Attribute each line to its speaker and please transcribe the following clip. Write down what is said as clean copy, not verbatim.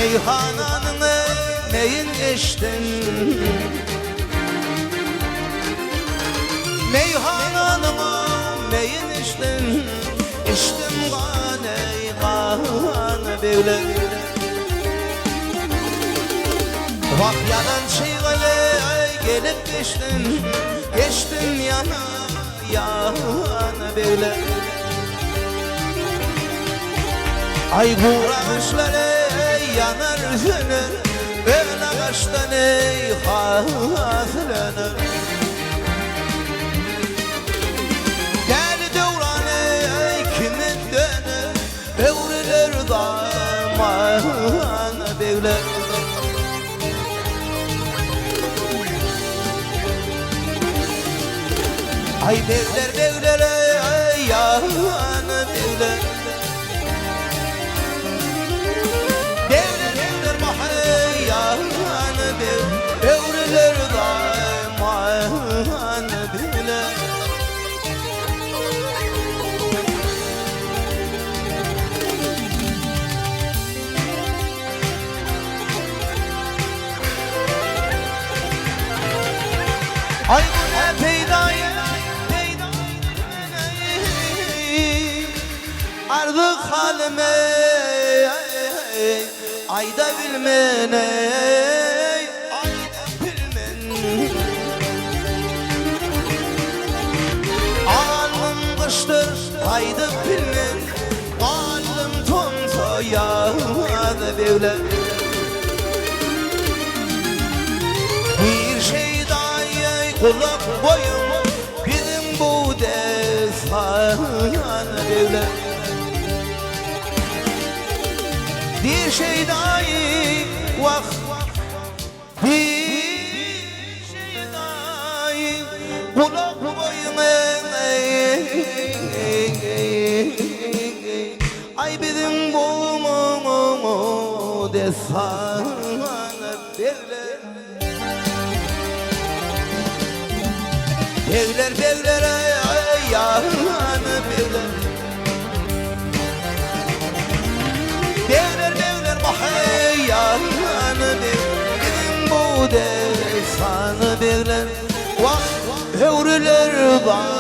Speaker 1: Meyhananın neyin içtin? Meyhananın neyin içtin? İçtim kaney kanı böyle. Bak yanan çiğale gelip geçtin, geçtin yana yana böyle. Ay kuraşları yanar sönür, öyle kaçtan ey hazırlanır. Deli devran ey kimin dönür, devrilir zaman böyle. Ay devler devler ey yanı devler. Devler devler mahay yanı devrilir zaman bile. Ay bu ne peydayı artık halime ayda bilmene ayda bilmen. Alnım kıştır ayda bilmen, alnım tonsa yağda böyle. Bir şey dahi kulak boyum bizim bu defana böyle. Bir şey dahi vak, bir şey dahi kulak boyum ay bizim bu defana devler. Devler devler ay yanı devler. Devler devler bahay yanı devler. Bu defanı devler. Vah hevriler var.